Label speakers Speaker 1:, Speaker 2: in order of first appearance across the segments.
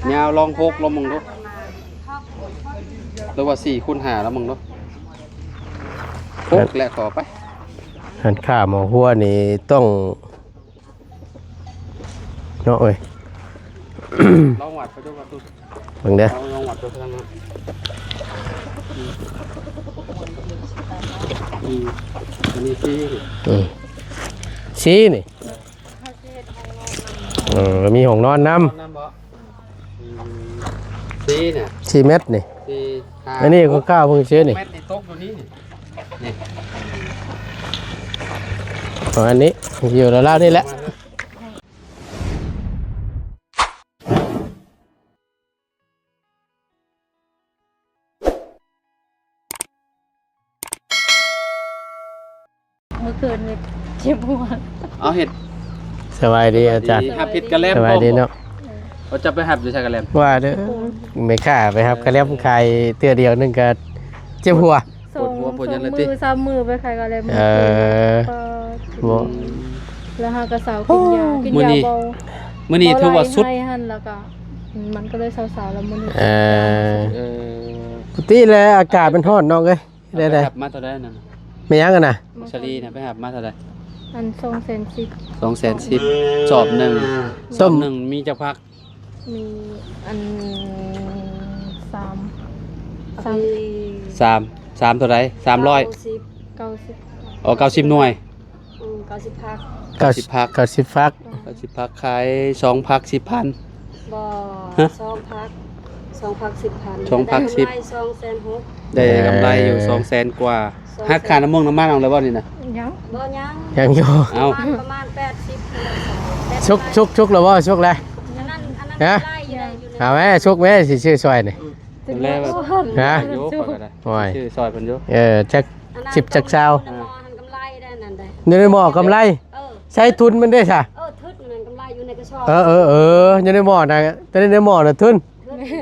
Speaker 1: ยาวลอง6ลองมึงดูหรือว่า4 คูณ 5แล้วมึงดู6แหละขอไป
Speaker 2: หันข้าหมอหัวนี่ต้องเนาะเอ้ย
Speaker 1: ลองวัดไปดูว่าตุ๊ด
Speaker 2: เบิ่งเด้อ
Speaker 1: ลองวัดไปทางนั้นอันนี้
Speaker 2: ชี้นี่มีห้องนอนน้ำ
Speaker 1: ซีเนี่ย
Speaker 2: 4 เมตรนี่อันนี้ก็ก้าวเพิ่งซื้อนี่
Speaker 1: เมตรในโต๊ะตัวนี้นี่
Speaker 2: ของอันนี้อยู่แล้วล่านี่แหละ
Speaker 3: เมื่อคืนเลยเจ็บหัว
Speaker 1: เอาเห็ด
Speaker 2: สบายดีอาจารย์
Speaker 1: หับเห็ดกระเล็บ
Speaker 2: สบายดีเนาะ
Speaker 1: เราจะไปหับอยู่ใช่กระเล็บ
Speaker 2: ว่าเด้อไม่ค่าไปครับกระเล็บใครเตือเดียวนึงก็เจ็บหัว
Speaker 3: สองมือ3 มือไปใครก็เลย
Speaker 2: บ่
Speaker 3: แล้วหากระสาวกินยาเบา
Speaker 1: มื้อนี้ถือว่าสุด
Speaker 3: หั่นแล้วก็มันก็เลยสาวๆแล้วมื้อนี้
Speaker 2: ปกติแล้วอากาศมันร้อนน้องเอ้ยได้
Speaker 1: หับมาเท่าใดนั่น
Speaker 2: ไม่ยังกันน่ะ
Speaker 1: ชลีน่ะไปหับมาเท่าใด
Speaker 3: อัน210,000
Speaker 1: 210,000สอบ1สอบ1มีจักพัก
Speaker 3: มีอัน3
Speaker 1: เท่าใด300
Speaker 3: 90
Speaker 1: อ๋อ90หน่วย
Speaker 3: 90พัก
Speaker 1: 90พัก
Speaker 2: 90พัก
Speaker 1: 90พักขาย2พัก 10,000
Speaker 3: บ่2พัก10,000
Speaker 1: 2พัก10ได้กำไรอยู่ 200,000 กว่าหักค่าน้ำมันเอาเลยบ่นี่น่ะ
Speaker 3: ยังบ่
Speaker 2: ยังอยู่
Speaker 1: เอา
Speaker 3: ประมาณ80
Speaker 2: ชุกแล้วบ่ชุกแล้วฮะเอาแม่ชุกแม่สิชื่อซอยนี่
Speaker 1: แล้ว
Speaker 2: ฮะ
Speaker 1: โยกก็ได้ชื่อซอยเพิ่นอยู่
Speaker 2: จัก10จัก20
Speaker 3: นี่
Speaker 2: ได้หม้อกำไรใช้ทุนมันได้ซะ
Speaker 3: ทุนมันกำไรอยู่ในกระสอบ
Speaker 2: ยังได้หม้อนะแต่ได้หม้อน่ะทุน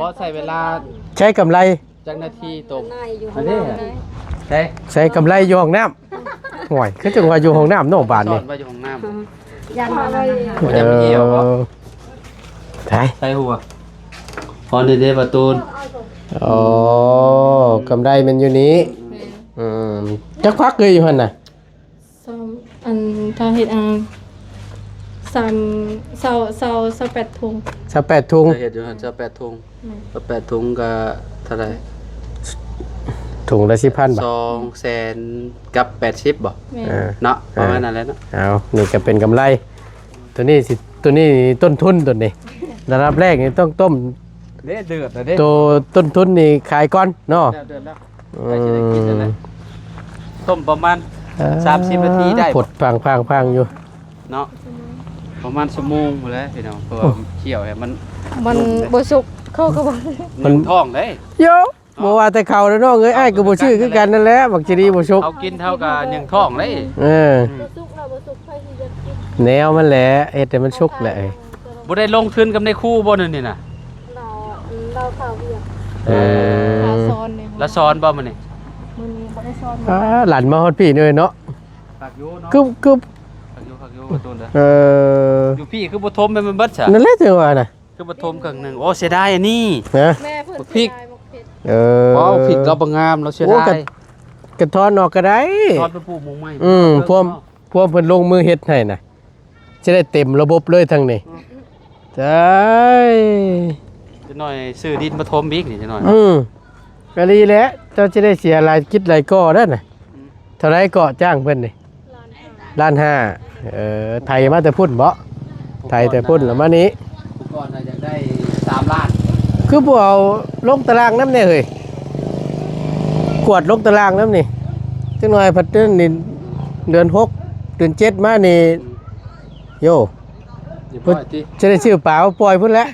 Speaker 1: บ่ใช้เวลา
Speaker 2: ใช้กำไร
Speaker 1: จักนาทีตก
Speaker 3: อันนี้
Speaker 2: ใช้กำไรอยู่ห้องน้ำห่วยคือจังว่าอยู่ห้องน้ำนอกบ้านนี่
Speaker 1: ว่าอยู่ห้องน้
Speaker 3: ำยันมาเลย
Speaker 1: จะไปเที่ยวบ่
Speaker 2: ใส่
Speaker 1: หัวพอนี่เด้ประตู
Speaker 2: กำไรมันอยู่นี้จักพักเลยอยู่หั่นน่ะ
Speaker 3: อันทางเฮ็ด28 ถุง
Speaker 2: 28 ถุง
Speaker 1: เฮ็ดอยู่หั่น28 ถุง28 ถุงก็เท่าไหร่
Speaker 2: ถุงละ 10,000 บาท
Speaker 1: 200,000กับ80บ่เนาะประมาณนั้นแหละเนาะ
Speaker 2: เอานี่ก็เป็นกำไรตัวนี้ต้นทุนตัวนี้ระดับแรกนี่ต้องต้ม
Speaker 1: เดือดเด้
Speaker 2: ตัวต้นทุนนี่ขายก่อนเนาะ
Speaker 1: เดือดแล้วใครจะได้กินแล้วต้มประมาณ30 นาทีได้
Speaker 2: ผดพังอยู่
Speaker 1: เนาะประมาณชั่วโมงพุ่นแหละพี่น้องเพื่อเคี่ยวให้มัน
Speaker 3: บ่สุกเข้าก็บ่
Speaker 1: มันท้องเด้
Speaker 2: โยบ่ว่าแต่เขาแล้วน้องเอ้ยอ้ายก็บ่ชื่อคือกันนั่นแหละบักจีดีบ่สุก
Speaker 1: เอากินเท่ากับ1ท้องเด้
Speaker 3: บ่สุกแล้วบ่สุกใครสิจะกิน
Speaker 2: แนวมันแหละเฮ็ดให้มันสุกแหละ
Speaker 1: บ่ได้ลงทุนกับในคู่บ่นั่นนี่น่ะ
Speaker 3: เราข่าวเวีย
Speaker 1: ละซ้อนบ่มื้อนี้
Speaker 3: มื้อนี้บ่ได้ซ้อน
Speaker 2: หลานมาฮอดพี่เลยเนาะ
Speaker 1: ฝากอยู่เนาะ
Speaker 2: คึบ
Speaker 1: ประตูเด้ออยู่พี่คือบ่ทมมันเบิดซะ
Speaker 2: นั่นแหละจังว่าน่ะ
Speaker 1: คือบ่ทมครึ่งนึงโอ้เสียดายอันนี้
Speaker 3: แม่เพิ่นพริก
Speaker 1: ว้าวพริกเราบ่งามเราเสียดาย
Speaker 2: กระทอนออกก็ได้
Speaker 1: ทอดไปปลูกมุงใหม่
Speaker 2: พวกเพิ่นลงมือเฮ็ดให้น่ะจะได้เต็มระบบเลยทั้งนี้ใช่
Speaker 1: จะหน่อยซื้อดินมาทมบิ๊กนี่จะหน่อย
Speaker 2: ก็ดีแล้วเจ้าจะได้เสียรายคิดรายก่อได้น่ะเท่าไรก่อจ้างเพิ่นนี่1,500,000ไทยมาแต่พุ่นบ่ไทยแต่พุ่นแล้วมานี้
Speaker 1: ก่อนน่ะอยากได้3 ล้าน
Speaker 2: คือบ่เอาลงตารางน้ำเนี่ยเฮ้ยขวดลงตารางน้ำนี่จังหน่อยพัดเดือนนี่เดือน6เดือน7มานี่โยจะได้ชื่อป่าปล่อยพุ่นแล้ว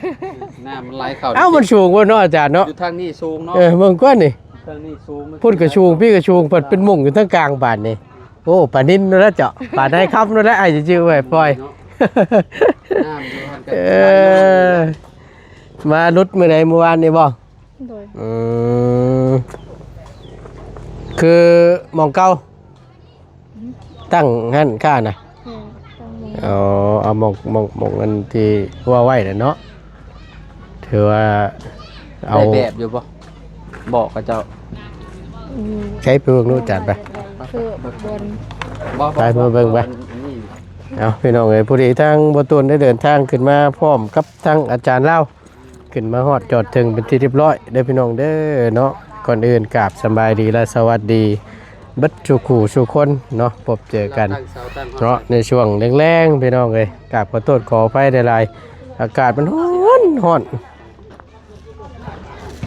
Speaker 1: น้ามันไหลเข้า
Speaker 2: เอ้ามันสูงบ่เนาะอาจารย์เนาะ
Speaker 1: อยู่ทางนี้สูงเนาะ
Speaker 2: เบิ่งก่อนนี่
Speaker 1: ทางนี้สูง
Speaker 2: พุ่นก็สูงพี่ก็สูงเพิ่นเป็นมุ่งอยู่ทางกลางบ้านนี่โอ้ป่านินนั่นแหละเจาะป่าได้ครับนั่นแหละไอ้จะชื่อไว้ปล่อยมาลุดมื้อใดเมื่อวานนี่บ่
Speaker 3: โดย
Speaker 2: คือหม่องเก่าตั้งหั่นค่าน่ะเอาหม่องอันที่ว่าไว้น่ะเนาะ ถือว่าเอา
Speaker 1: ได้แบบอยู่บ่บอกกับเจ้า
Speaker 2: ใช้เพิ่งรู้จัดไป
Speaker 3: คือบน
Speaker 2: ไปมาเบิ่งไป เอาพี่น้องเอ้ยผู้ดีทางบ่ตูนได้เดินทางขึ้นมาพร้อมกับทางอาจารย์เล่าขึ้นมาฮอดจอดถึงเป็นที่เรียบร้อยเด้อพี่น้องเด้อเนาะก่อนอื่นกราบสำบายดีและสวัสดีเบัดทุกคู่ทุกคนเนาะพบเจอกันเนาะในช่วงแรงๆพี่น้องเอ้ยกราบขอโทษขออภัยหลายๆอากาศมันร้อน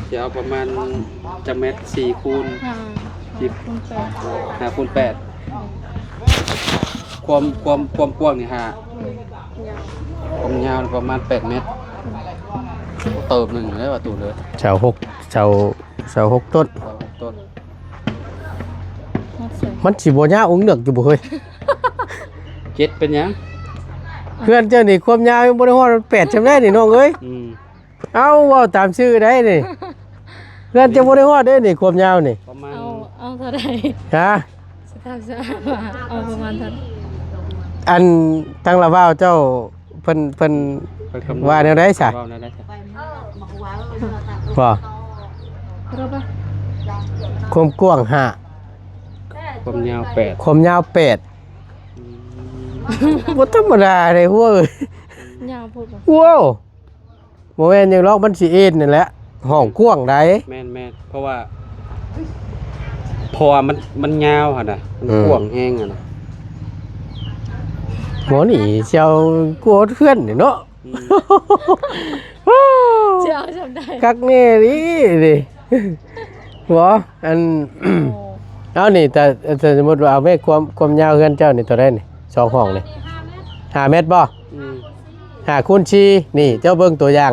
Speaker 1: เดี๋ยวเอาประมาณจะเม็ด4คูณ
Speaker 3: 5 คูณ
Speaker 1: 5คูณ8ความกว้างนี่ฮะความยาวประมาณ8เมตรเติบหนึ่งเลยว่าตูเลย
Speaker 2: ๆเสาหกต้น
Speaker 1: ต้น
Speaker 2: มันสิบ่ยาวองค์เลือกอยู่บ่เฮ้ย
Speaker 1: เจ็ดเป็นยัง
Speaker 2: เพื่อนเจ้านี่ความยาวยังบ่ได้ฮอด8จำได้นี่น้องเอ้ย เอ้าเว้าตามชื่อได้นี่เพื่อนจะบ่ได้ฮอดเด้นี่ความยาวนี่
Speaker 1: ประมาณ
Speaker 3: เอาเท่าไหร่
Speaker 2: ฮะ
Speaker 3: สถาบเอาประมาณเท่า
Speaker 2: อันทางละว่าวเจ้าเพิ่น
Speaker 1: ไปคำนวณ
Speaker 2: ว่าแนวใดซะ
Speaker 1: ว่าแนวใดซะ
Speaker 2: บ่
Speaker 3: รู้ป่ะ
Speaker 2: ความกว้าง5
Speaker 1: ความยาว8
Speaker 2: ความยาว8บ่ธรรมดาเด้หัวเอ้ย
Speaker 3: ยาวพูดป่ะ
Speaker 2: ว้าวบ่แม่นหยังหรอกมันสิเอ็นนั่นแหละห้องกว้างใด
Speaker 1: แม่นเพราะว่ามันยาวหั่นน่ะมันกว้างแห้งอ่ะนะ
Speaker 2: หมอนี่เจ้ากลัวเพื่อนนี่เนาะ
Speaker 3: เจ้าจำได้
Speaker 2: กักแน่ดิหัวอัน เอานี่แต่สมมุติว่าเอาแม่ความยาวเฮือนเจ้านี่เท่าใดนี่2ห้องนี่5เมตรบ่
Speaker 1: อืม
Speaker 2: 5คูณ4นี่เจ้าเบิ่งตัวอย่าง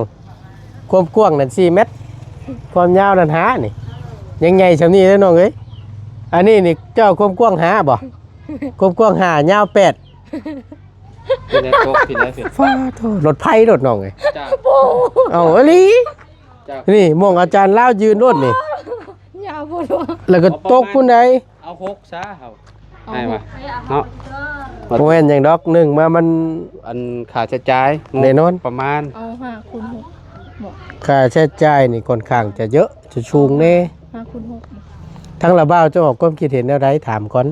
Speaker 2: ความกว้างนั่น4เมตรความยาวนั่น5นี่ยังใหญ่ซำนี้เด้อน้องเอ้ยอันนี้นี่เจ้าความกว้าง5บ่ความกว้าง5ยาว8
Speaker 1: เป็นได้ตกผิดได้ผิด
Speaker 2: ฟ้าโทษรถไผรถน้องเอ้ย
Speaker 1: จ้า
Speaker 2: เอาอลี
Speaker 1: จ้า
Speaker 2: นี่หมองอาจารย์ลาวยืนรถนี่
Speaker 3: ยาวพูดป่ะ
Speaker 2: แล้วก็ตกผู้ใด
Speaker 1: เอา6ซะเฮาให้มาเนาะ
Speaker 2: โอ้ยอย่างดอกหนึ่งมามัน
Speaker 1: อันค่าใช้จ่ายงบ
Speaker 2: แน่นอน
Speaker 1: ประมาณ
Speaker 3: เอา5 คูณ 6บอก
Speaker 2: ค่าใช้จ่ายนี่ค่อนข้างจะเยอะจะชูงแน่
Speaker 3: 5 คูณ 6บอก
Speaker 2: ทั้งละบ้าวเจ้าออกความคิดเห็นแนวใดถามก่อน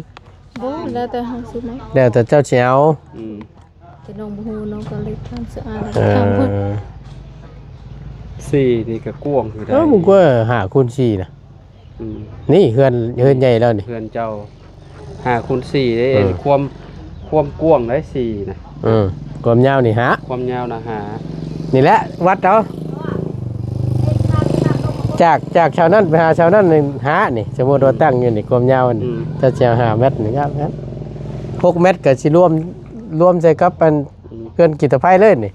Speaker 3: บ่แล้วแต่เฮาสิมั้ย
Speaker 2: แล้วแต่เจ้าสิเอา
Speaker 1: อืม
Speaker 3: แต่น้องบ่ฮู้น้องก็เลยทำสะอาด
Speaker 2: เอ
Speaker 3: ทำพุ่น
Speaker 1: 4นี่ก็กว้างอยู่ได้
Speaker 2: มึงก็หาคูณ4นะ
Speaker 1: อืม
Speaker 2: นี่เฮือนใหญ่แล้วนี่
Speaker 1: เพื่อนเจ้า5คูณ4ได้
Speaker 2: อืม
Speaker 1: ความกว้างได้4นะ
Speaker 2: ความยาวนี่ฮะ
Speaker 1: ความยาวนะหา
Speaker 2: นี่แหละวัดเอาจากชาวนั้นไปหาชาวนั้นนี่หานี่สมมุติว่าตั้งอยู่นี่ความยาวนี่ถ้าจะ5เมตรนี่ครับครับ6เมตรก็สิรวมใส่กับอัน เพื่อนกิตภัยเลยนี่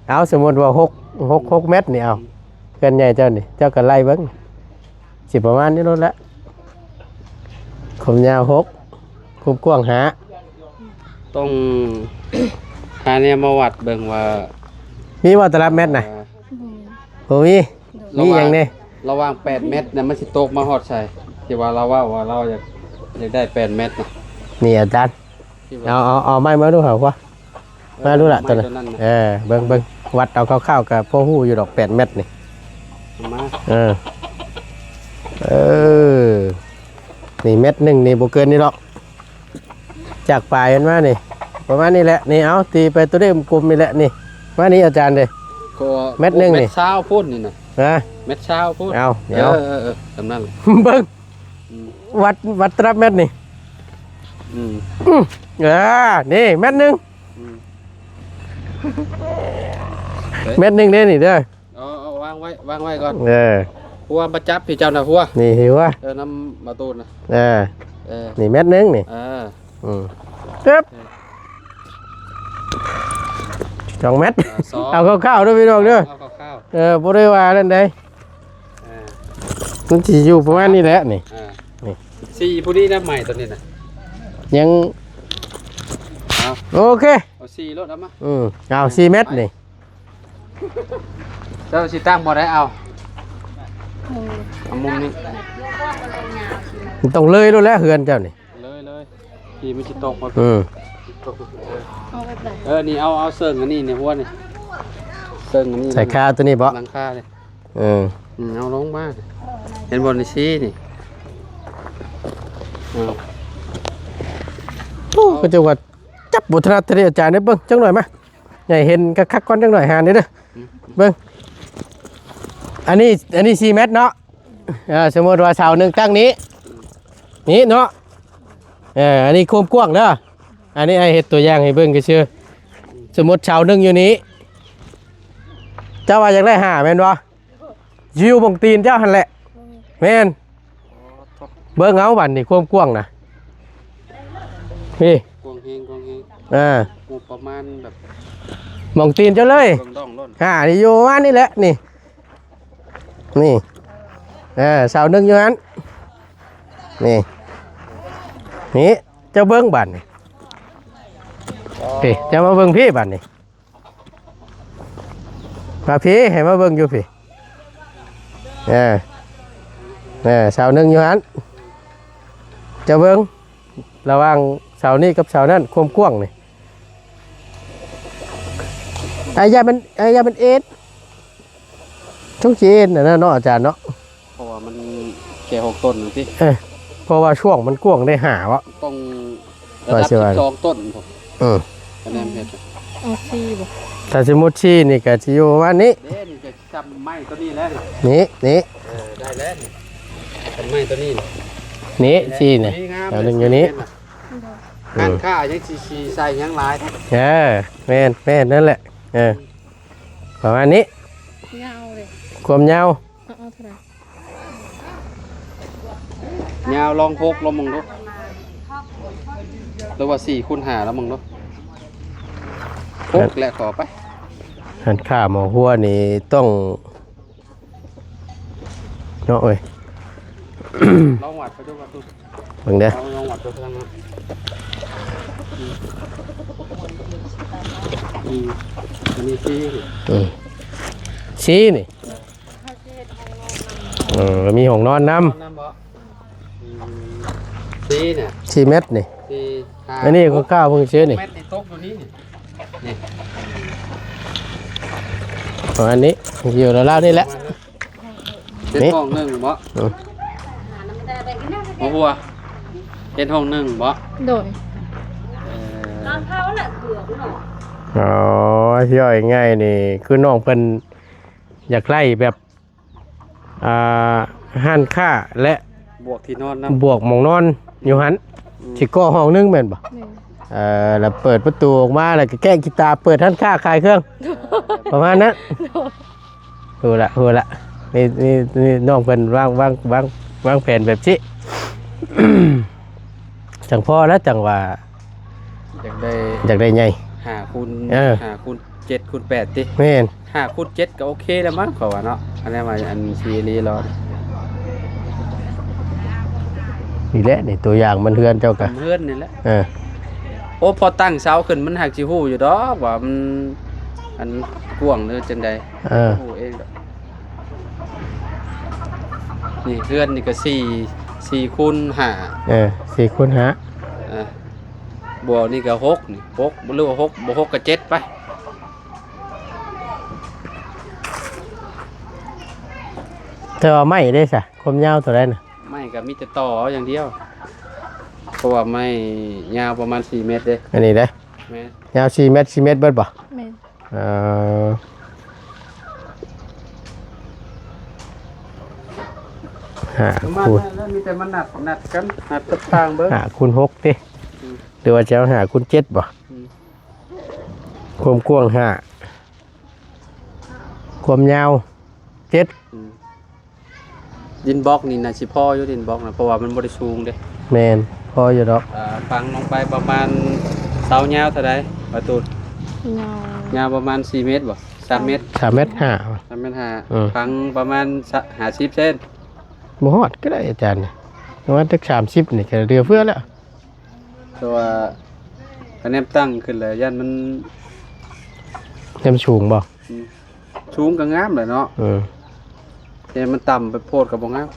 Speaker 2: เอาสมมติว่า6เมตรนี่เอาเพื่อนใหญ่เจ้านี่เจ้าก็ไล่เบิ้งสิประมาณนี้นั่นแหละความยาว6ความกว้างหา
Speaker 1: ต้อง หาเนี่ยมาวัดเบิ่งว่า
Speaker 2: มีว่าตารางเมตรน่ะบ่มีมีหยังนี่
Speaker 1: ระหว่าง8เมตรเนี่ยมันสิตกมาฮอดใส่ที่ว่าเราว่าเราอยากได้8เมตรนะ
Speaker 2: นี่อาจารย์
Speaker 1: ที่ว่า
Speaker 2: เอาไม้มาดูเหรอวะมาดูล่ะตัว
Speaker 1: ไม้
Speaker 2: นั้น
Speaker 1: นะ
Speaker 2: เบิ่งวัดเอาคร่าวๆกับพ่อฮู้อยู่ดอก8เมตรนี่
Speaker 1: เอามา
Speaker 2: เออนี่เม็ดหนึ่งนี่บ่เกินนี่หรอกจากปลายมันมานี่ประมาณนี้แหละนี่เอาตีไปตัวเลขกลมนี่แหละนี่มานี่อาจารย์เลย
Speaker 1: ก็
Speaker 2: เม็ดหนึ่งนี่
Speaker 1: เม็ดเช้าพูดนี่นะ
Speaker 2: นะ
Speaker 1: เม็ดเช้าพูด
Speaker 2: เอาเดี๋ยว
Speaker 1: จำนั่นเลย
Speaker 2: เบิ่ง
Speaker 1: อืม
Speaker 2: วัดตรับเม็ดนี่
Speaker 1: อืม
Speaker 2: นี่เม็ดหนึ่ง
Speaker 1: อืม
Speaker 2: เม็ดหนึ่งเด้นี่เด้อ
Speaker 1: เอาวางไว้ก่อน หัวประจับพี่เจ้านะหัว
Speaker 2: นี่หิววะ
Speaker 1: น้ำมาตูนนะ
Speaker 2: เออ
Speaker 1: เออ
Speaker 2: นี่เม็ดหนึ่งนี่
Speaker 1: เออ
Speaker 2: ปึ๊บ2เม็ด
Speaker 1: สอง
Speaker 2: เอาข้าวๆด้วยพี่น้องเด้อ
Speaker 1: เอาข้าว
Speaker 2: บ่ได้ว่านั่นใด
Speaker 1: ๆอ่า
Speaker 2: มันสิอยู่ประมาณนี้แหละนี่
Speaker 1: นี่สี่ผู้นี้น้ำใหม่ตัวนี้นะ
Speaker 2: ยัง
Speaker 1: เอา
Speaker 2: โอเค
Speaker 1: เอาสี่รถเอามา
Speaker 2: เอา4เม็ดนี่
Speaker 1: เจ้าสิตั้งบ่ได้เอามุมนี้
Speaker 2: มันต้องเลยแล้วแหละเฮือนเจ้านี่
Speaker 1: เลยพี่ไม่ชิตกมา
Speaker 3: เอาแบบไหน
Speaker 1: นี่เอาเสิร์งอันนี้เนี่ยหัวนี่ เติ้งอันนี้
Speaker 2: ใส่คาตัวนี้บ่
Speaker 1: หลังคาเลย
Speaker 2: เออ
Speaker 1: เอาลงมาเห็นบนในซีนี่เอา
Speaker 2: โอ้ก็จะว่าจับบุตรนาตรีอาจารย์ได้เบิ่งจังหน่อยมาใหญ่เห็นคักๆก่อนจังหน่อยหานี่เด้อเบิ่งอันนี้4เมตรเนาะสมมุติว่าเสาหนึงตั้งนี้นี่เนาะอันนี้ความกว้างเด้ออันนี้ไอ้เฮ็ดตัวอย่างให้เบิ่งก็ชื่อสมมุติเสาหนึงอยู่นี้เจ้าว่าอยากได้5แม่นบ่ยิวบงตีนเจ้าหั่นแหละแม่นเบิ่งเอาบัดนี้ความกว้างน่ะพี่
Speaker 1: กวงเฮงงูประมาณแบบ
Speaker 2: มองตีนเจ้าเลย
Speaker 1: ต้องล้น
Speaker 2: นี่อยู่ว่านี่แหละนี่เสาหนึ่งอยู่นั้นนี่เจ้าเบิ้งบัดนี่พี่เจ้ามาเบิ้งพี่บัดนี่มาพี่ให้มาเบิ้งอยู่พี่เสาหนึ่งอยู่นั้นเจ้าเบิ้งระหว่างเสานี่กับเสานั่นความกว้างนี่ไอ้ยามันเอ็ดช่องจีนนะเนาะอาจารย์เนาะ
Speaker 1: เพราะว่ามันแก่6ต้นที่
Speaker 2: เพราะว่าช่วงมันกว้างได้หาวะ
Speaker 1: ต้องระดับ12ต้นผมคะแนนเพชร
Speaker 3: เอาซีบ่
Speaker 2: ถ้าสมมุติชี้นี่ก็จะอยู่ประมาณนี้
Speaker 1: เด้นี่จะจำไม้ตัวนี้แล้ว
Speaker 2: นี่
Speaker 1: ได้แล้วจำไม้ตัวนี้
Speaker 2: นี่ชี้นี่เสาหนึ่งอยู่นี้
Speaker 1: การค่ายังซีใส่ยังหลาย
Speaker 2: แม่นนั่นแหละประมาณนี้
Speaker 3: ยาวเลย
Speaker 2: ความยาว
Speaker 3: เอาเท่าไหร่
Speaker 1: ยาวลอง6ลองมึงดูหรือว่า4คูณ5แล้วมึงดู6แหละขอไป
Speaker 2: หันข้าหมอหัวนี่ต้องเนาะเอ้ย
Speaker 1: ลองวัดไปดูว่าตู้
Speaker 2: เบิ่งเด้อ
Speaker 1: ลองวัดไปทางนั้นอันนี้ที่
Speaker 2: ชี้นี่มีห้องนอนน้
Speaker 1: น้ำบ่ที่เนี่ย
Speaker 2: ำ4เมตรนี่
Speaker 1: ที่5
Speaker 2: อันนี้ก็ก้าวเพิ่งซื้อนี่
Speaker 1: เม็ดนี่ตกอยู่นี่นี่
Speaker 2: ประมาณนี้อยู่แล้วนี่แหละ
Speaker 1: เป็นห้องหนึ่งบ่หัวเป็นห้องหนึ่งบ่
Speaker 3: โดย
Speaker 2: อ๋อย่อยง่ายนี่คือน้องเพิ่นอยากไล่แบบห้านค่าและ
Speaker 1: บวกที่นอนน้
Speaker 2: บวกหมองนอนอยู่หันสิก่อห้องนึงแม่นบ่
Speaker 3: แม่น
Speaker 2: แล้วเปิดประตูออกมาแล้วก็แก้กีตาร์เปิดห้านค่าขายเครื่อง ประมาณนั้นฮู้ละนี่น้องเพิ่นวางแผนแบบนี้ จังพอแล้วจังว่า
Speaker 1: ำอยาก
Speaker 2: ใ
Speaker 1: ได้
Speaker 2: หญ่
Speaker 1: 5คูณ
Speaker 2: 5
Speaker 1: คูณ7คูณ8ติ
Speaker 2: แม่น
Speaker 1: 5คูณ7ก็โอเคแล้วมั้งเขาว่าเนาะอันนี้มาอันซีรีส์รอ
Speaker 2: นี่แหละนี่ตัวอย่างมันเฮือนเจ้าก็
Speaker 1: เพื่อนนี่แหละ
Speaker 2: เออ
Speaker 1: โอ้พอตั้งเสาขึ้นมันหักสิฮู้อยู่ดอกว่ามันอันกว้างหรือจังใดฮู้เองดอกนี่เพื่อนนี่ก็4คูณ5
Speaker 2: 4คูณ5
Speaker 1: บวกนี่ก็6นี่6บ่รู้ว่า6บ่6ก็7ไป
Speaker 2: แต่ว่าไม่ได้ซะความยาวเท่าไหร่น่ะ
Speaker 1: ไม่ก็มีแต่ต่อเอาอย่างเดียวเพราะว่าไม่ยาวประมาณ4เมตรเด้
Speaker 2: อันนี้เด้
Speaker 1: แม่
Speaker 2: ยาว4เมตรเบิดบ่
Speaker 3: แม่น
Speaker 1: ประมาณ
Speaker 2: คูณ
Speaker 1: นั้นแล้วมีแต่มันนัดกันนัดกับทางเบิ่ง
Speaker 2: 5คูณ6ติหรือว่าจะเอา5คูณ7บ่ความกว้าง5ความยาว7
Speaker 1: ดินบล็อกนี่น่ะสิพออยู่ดินบล็อกนะเพราะว่ามันบ่ได้สูงเด้
Speaker 2: แม่นพออยู่ดอก
Speaker 1: ฟังลงไปประมาณเสายาวเท่าใดประตู
Speaker 3: ยาวย
Speaker 1: าวประมาณ4เมตรบ่3เมตร
Speaker 2: 3เมตร5
Speaker 1: 3เมตร5ฟังประมาณ50เซน
Speaker 2: บ่ฮอดก็ได้อาจารย์ประมาณสัก30นี่ก็เรือเฟือแล้ว
Speaker 1: แต่ว่าคะแนนตั้งขึ้นแล้วยันมัน
Speaker 2: เต็มสูงบ่
Speaker 1: สูงก็งามแหละเนาะ แต่มันต่ำไปโพดกับบ่งาม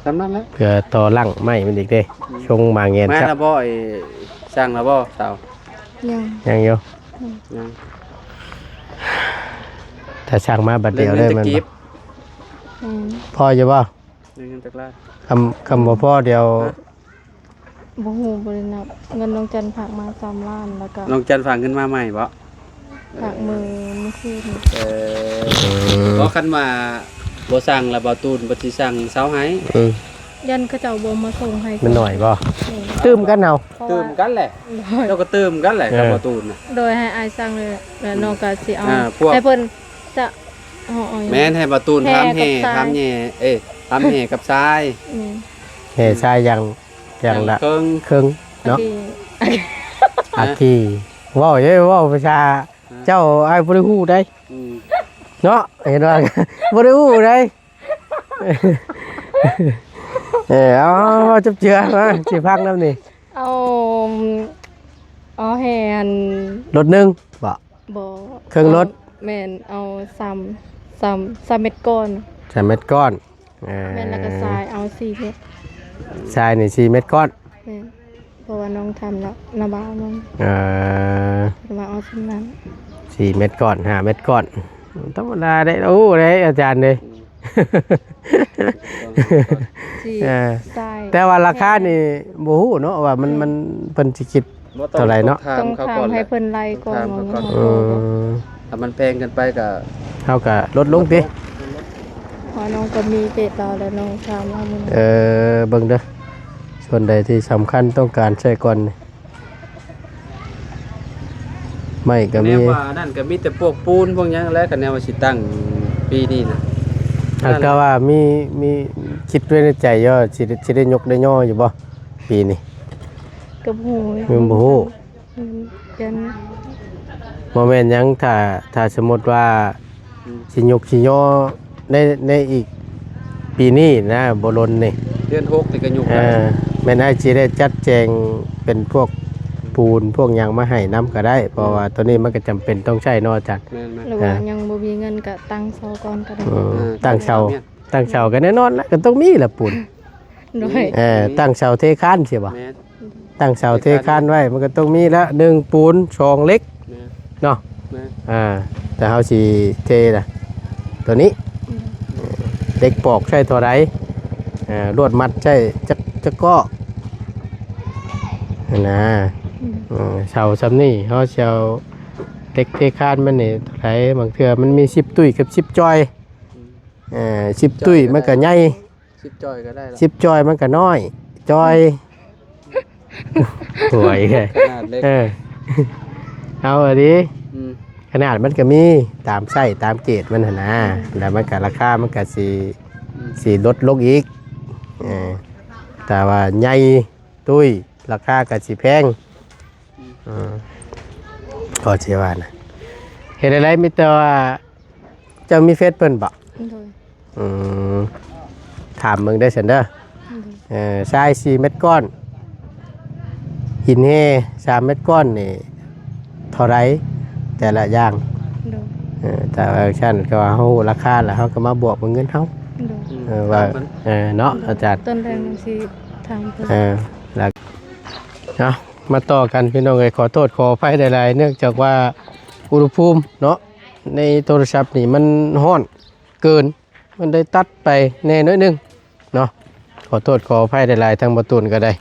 Speaker 1: ทำนั้นแหละ
Speaker 2: เพื่อต่อหลังไม้มันอีกเด้ชงมาเงียน
Speaker 1: แม่
Speaker 2: ครับ
Speaker 1: นะบ่ไอ้สร้างนะบ่สาว
Speaker 3: ยัง
Speaker 2: ยังอยู่
Speaker 1: ยัง
Speaker 2: ถ้าสั่งมาบัดเดียวเลยมัน
Speaker 3: อืม
Speaker 2: พออยู่บ่
Speaker 1: เงินจากล้าน
Speaker 2: คำบ่พอเดียว
Speaker 3: บ่ฮู้บ่ได้นับเงินน้องจันฝากมา3ล้านแล้วก็
Speaker 1: น้องจันฝากเงินมาใหม่บ่
Speaker 3: ฝากมือเมื่อคืน
Speaker 1: บ่คันว่าบ่สั่งแล้วบ่ตูนบ่สิสั่งเซาให้
Speaker 2: อืม
Speaker 3: ยันเขาเจ้าบ่มาส่งให้
Speaker 2: มันหน่อยบ่
Speaker 3: นี่
Speaker 2: ตื้มกันเอา
Speaker 3: เพราะ
Speaker 1: ตื่
Speaker 3: ว่าม
Speaker 1: กันแหละ
Speaker 3: โดย
Speaker 1: เจ้าก็ตื่มกันแหละกับบ่ตูนน่ะ
Speaker 3: โดยให้อายสั่งเลยแล้วน้องก็สิเอา
Speaker 1: พวก
Speaker 3: ให้เพิ่นจะเอาเอา
Speaker 1: แม่นให้บ่ตูน
Speaker 3: แห่
Speaker 1: ทำ
Speaker 3: กับ
Speaker 1: แห่
Speaker 3: ทราย
Speaker 1: ทำแห่ทำแห่กับทราย
Speaker 3: อืม
Speaker 2: เฮ้ชายอย่างละ
Speaker 1: เครื่อง
Speaker 2: ครึ่งเนาะ
Speaker 3: ที่
Speaker 2: อาคีว้าวเย้ว้าวประชาเจ้าไอ้บ่ได้ฮู้ได้
Speaker 1: อืม
Speaker 2: เนาะเห็นว่า บ่ได้ฮู้ได้เอาจับเจือมาสิพักน้ำนี่
Speaker 3: เอาแห่น
Speaker 2: รถหนึงบ่
Speaker 3: บ่
Speaker 2: เครื่องรถ
Speaker 3: แม่นเอา3เม็ดก้อน
Speaker 2: 3เม็ดก้อน
Speaker 3: แม่นแล้วก็ทรายเอา4เม็ด
Speaker 2: ทรายนี่4เม็ดก้อน
Speaker 3: แม่นเพราะว่าน้องทำแล้วนาบ้าวน้อง
Speaker 2: เอ่อ
Speaker 3: มาเอาชิ้นนั้น
Speaker 2: 4เม็ดก้อน5เม็ดก้อนธรรมดาได้โอ้ได้อาจารย์เด้
Speaker 3: สี่
Speaker 2: เออ
Speaker 3: ทราย
Speaker 2: แต่ว่าราคานี่บ่ฮู้เนาะว่ามันเพิ่นสิคิด
Speaker 1: บ่ต้อง
Speaker 2: เท่าไหร่เนาะ
Speaker 3: ต้อง
Speaker 1: เขา
Speaker 3: ถา
Speaker 1: ก่อ
Speaker 3: ม
Speaker 1: นแห
Speaker 3: ให้
Speaker 1: ละ
Speaker 3: เพิ่นไล่ก่อน
Speaker 1: ถามเขาก่อน
Speaker 3: ว่า
Speaker 2: เออ
Speaker 1: ถ้ามันแพงเกันไปก็
Speaker 2: เฮาก็ลดลงติ
Speaker 3: เพราะน้องก็มีเจ็ดเราแล้วน้องถามว่ามัน
Speaker 2: เบิ่งเด้อส่วนใดที่สำคัญต้องการใช้ก่อนนี่ไม่ก็
Speaker 1: แน
Speaker 2: มี
Speaker 1: วว่านั่นก็มีแต่พวกปูนพวกหยังแล้วก็แนวว่าสิตั้งปีนี้น่ะ
Speaker 2: ถ้าก็ว่ามีคิดไว้ในใจย่อสิได้ยกได้ย่ออยู่บ่ปีนี้
Speaker 3: กับหู
Speaker 2: มันบ่ฮู้
Speaker 3: ยัน
Speaker 2: บ่แม่นหยังถ้าสมมุติว่าสิยกสิย่อในอีกปีนี้นะบ่ล้นนี่
Speaker 1: เดือน6นี่ก็ยุก
Speaker 2: แม่นายสิได้จัดแจงเป็นพวกปูนพวกหยังมาให้นํก็ได้ เพราะว่าตัวนี้มันก็จำเป็นต้องใช้เนาะอาจารย์
Speaker 1: แม่น
Speaker 3: หรือว่ายังบ่มีเงินก็ตั้งเสาก่อนก็ได้
Speaker 2: ตั้งเสาก็แน่นอนแล้วก็ต้องมีแหละปูน
Speaker 3: โดย
Speaker 2: ตั้งเสาเทคานใช่บ่
Speaker 1: แม่น
Speaker 2: ตั้งเสาเทคานไว้มันก็ต้องมีละ1ปูน2เหล็ก
Speaker 1: แม่น
Speaker 2: เนาะ
Speaker 1: แม่น
Speaker 2: แต่เฮาสิเทน่ะตัวนี้เหล็กปอกใช้ตัวใดลวดมัดใช้จักก็นะเสาซ้ำนี่เฮาสิเอาเหล็กเทคานมันนี่เท่าไหร่บางเทื่อมันมี10ตุ้ยกับ10จอย10ตุ้ยมันก็ใหญ่
Speaker 1: 10จอยก็ได้แล้ว
Speaker 2: 10จอยมันก็น้อยจอยหวยเลย
Speaker 1: ขนาดเล็ก
Speaker 2: เอาอันนี้
Speaker 1: อืม
Speaker 2: ขนาดมันก็มีตามไส้ตามเกรดมันหั่นนะแล้วมันก็ราคามันก็สีลดลงอีกแต่ว่าใหญ่ตุ้ยราคาก็สิแพงก็เชื่อว่านะเห็นอะไรมีแต่ว่าเจ้ามีเฟซเพิ่นบ่
Speaker 3: โดย
Speaker 2: ถามมึงได้สันเด้อทราย4เม็ดก้อนหินเฮ3เม็ดก้อนนี่เท่าไรแต่ละอย่าง
Speaker 3: โดย
Speaker 2: แต่ว่าชั้นก็ว่าเฮาราคาแล้วเฮาก็มาบวกเป็นเงินเฮา
Speaker 3: โดย
Speaker 2: ว่าเนาะอาจารย์
Speaker 3: ต้นแรงน้องสิทางเพิ่น
Speaker 2: แล้วเนาะมาต่อกันพี่น้องเอ้ยขอโทษขออภัยหลายๆเนื่องจากว่าอุณหภูมิเนาะในโทรศัพท์นี่มันร้อนเกินมันได้ตัดไปแน่น้อยหนึงเนาะขอโทษขออภัยหลายๆทางประตูนก็ได้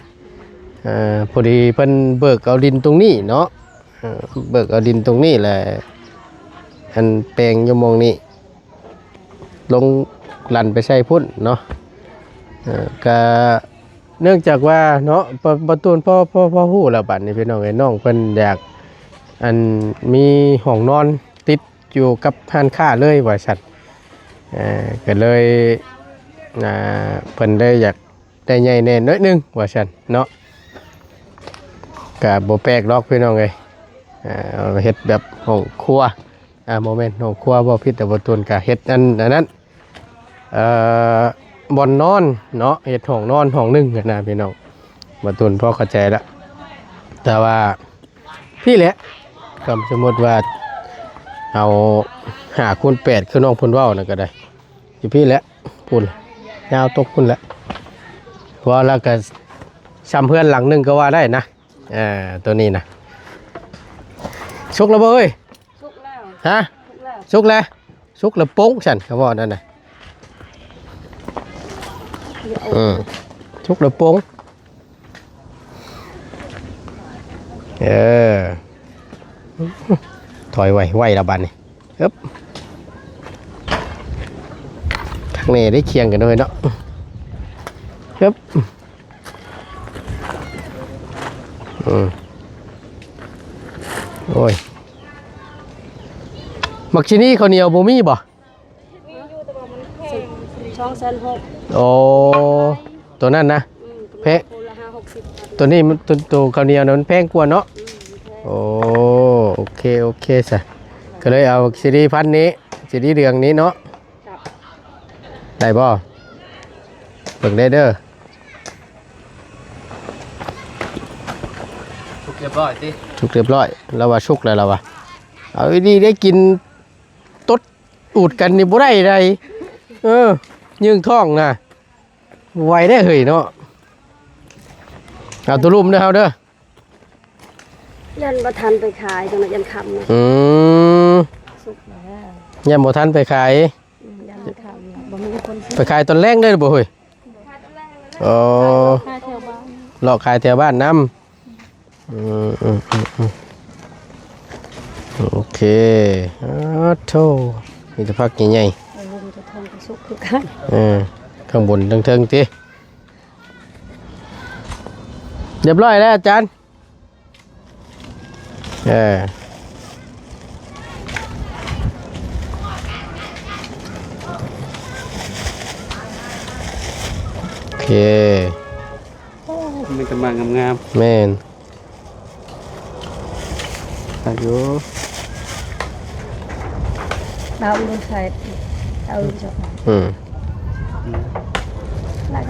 Speaker 2: พอดีเพิ่นเบิกเอาดินตรงนี้เนาะเบิกเอาดินตรงนี้แหละอันแปลงอยมองนี้ลงลั่นไปใช้พุ่นเนาะก็เนื่องจากว่าเนาะประตูนพ่อฮู้แล้วบัดนี้พี่น้องไอ้น้องเพิ่นอยากอันมีห้องนอนติดอยู่กับร้านค้าเลยว่าซั่นก็เลยเพิ่นได้อยากได้ใหญ่แน่น้อยหนึงว่าซั่นเนาะก็บ่แปลกหรอกพี่น้องเอ้ยเฮ็ดแบบห้องครัวโมเมนต์ห้องครัวบ่ผิดแต่บ่ตุนก็เฮ็ดอันนั้นบ่อนนอนเนาะเฮ็ดห้องนอนห้องหนึงกันนะพี่น้องบ่ตุนพอเข้าใจแล้วแต่ว่าพี่แหละก็สมมุติว่าเอา5 คูณ 8คือน้องเพิ่นเว้านั่นก็ได้อยู่พี่แหละพุ่นยาวตกพุ่นแหละว่าแล้วก็ซ้ำเพื่อนหลังหนึงก็ว่าได้นะตัวนี้นะชุกแล้วเว้ย
Speaker 3: สุกแล้ว
Speaker 2: ฮะ
Speaker 3: สุกแล้ว
Speaker 2: ชุกแล้ว สุกแล้วโป้งฉันเขาบอกนั่นน่ะสุกแล้วโป้งถอยไวละบันนี่ครับข้างในได้เคียงกันด้วยเนาะครับโอ้ยมักชินี่ข้าวเหนียวบ่มีบ่
Speaker 3: 260,000
Speaker 2: โอ้ตัวนั้นนะแพงตัวนี้มันตัวข้าวเหนียวนั้นแพงกว่าเนาะโอเคซะก็เลยเอาซีรีส์พันนี้ซีรีส์เรืองนี้เนาะได้บ่เบิ่งได้เด้อ
Speaker 1: ทุกเรียบร้อยติ
Speaker 2: ชุกเรียบร้อยแล้วว่าชุกแล้วเราว่าเอาดีได้กินตดอูดกันนี่บ่ได้ใดยืงท้องนะไวได้เฮ้ยเนาะเอาตัวลุ่มเด้อเฮาเด้อ
Speaker 3: ยันบ่ทันไปขายจังได๋ยันค่ำสุกแล้ว
Speaker 2: ยันบ่ทันไปขาย
Speaker 3: ยันค่ำบ่มีคนซื้อ
Speaker 2: ไปขายตอนแรกได้บ่เฮ้ยอ๋อ
Speaker 3: ขายแถวบ้าน
Speaker 2: หลอกขายแถวบ้านน้ำโอเคโธ่มีแต่พักใหญ่
Speaker 3: ๆลุงจะทำกระสุกคือกัน
Speaker 2: ข้างบนเทิงๆติเรียบร้อยแล้วอาจารย์โอเค
Speaker 1: มันกำลังงาม
Speaker 2: แม่น
Speaker 1: อายุ
Speaker 3: เอาลูกใส่เอาลูกจบ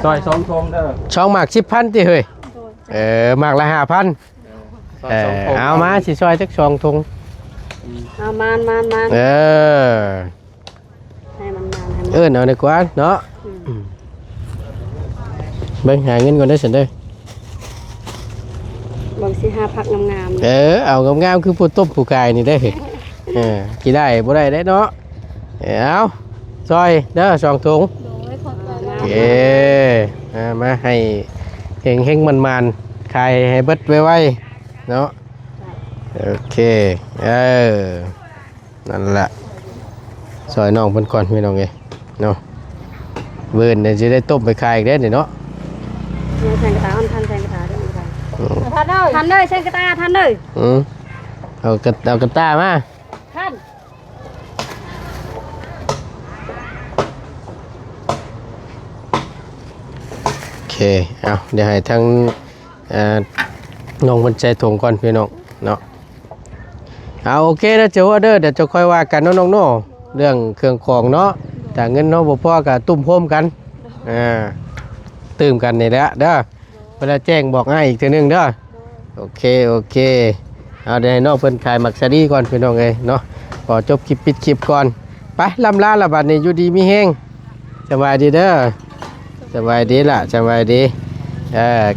Speaker 1: ซอย2ทงเด้อ
Speaker 2: ช่องหมาก10,000ติเฮ้ยหมากละ5,000เอามาสิซอยจัก2ถุง
Speaker 3: เอามานให้มัน
Speaker 2: เอาดีกว่าเนาะเบิ่งหาเงินก่อนได้ซั่นเด้
Speaker 3: อบางสิหาผักงาม
Speaker 2: ๆเอางามๆคือผู้ต้มผู้กายนี่ได้กินได้บ่ได้เนาะเอาซอยเด้อ2ถุงโอเคมาให้เฮงมันๆขายให้เบิดไวๆเนาะโอเคนั่นแหละซอยน้องเพิ่นก่อนพี่น้องเอ้ยเนาะเบิ่นเนี่ยสิได้ต้มไปขายอีกเด้อนี่เนาะ
Speaker 3: แทงกระตาทันแทงกระตาเด้อทันเลยแทงกระตาทันเลย
Speaker 2: เอากระตามา
Speaker 3: ทัน
Speaker 2: โอเคเอาเดี๋ยวให้ทั้งน้องมันใจถุงก่อนพี่น้องเนาะเอาโอเคนะเจ้าเด้อเดี๋ยวจะค่อยว่ากันน้องๆเรื่องเครื่องของเนาะแต่เงินเนาะบ่พอก็ตุ้มโฮมกันตื่มกันนี่แหละเด้อเวลาแจ้งบอกง่ายอีกทีนึงเด้อโอเคเอาเดี๋ยวให้น้องเพิ่นขายมักซะดีก่อนพี่น้องเอ้ยเนาะขอจบคลิปปิดคลิปก่อนไปลำลาละบัดนี้อยู่ดีมีแฮงสบายดีเด้อสบายดีล่ะสบายดี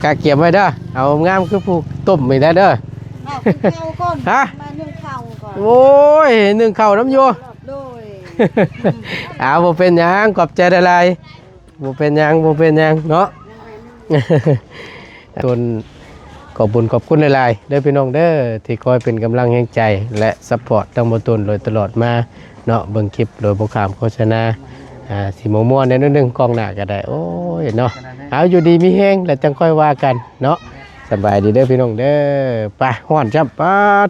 Speaker 2: กะเก็บไว้เด้อเอางามคือผู้ต้มไม่ได้เด้อฮะโอ้ยนึ่งข้าวน้ำโยบ่เป็นหยังขอบใจหลายๆบ่เป็นหยังเนาะทุนขอบคุณหลายๆเด้อพี่น้องเด้อที่คอยเป็นกำลังแห่งใจและซัพพอร์ตทั้งบ่ตุนโดยตลอดมาเนาะเบิ่งคลิปโดยบ่ข้ามโฆษณาสิม่วนๆในนิดนึงกองหน้าก็ได้โอ้ยเนาะเอาอยู่ดีมีแฮงแล้วจังค่อยว่ากันเนาะสบายดีเด้อพี่น้องเด้อไปฮ้อนจับปัด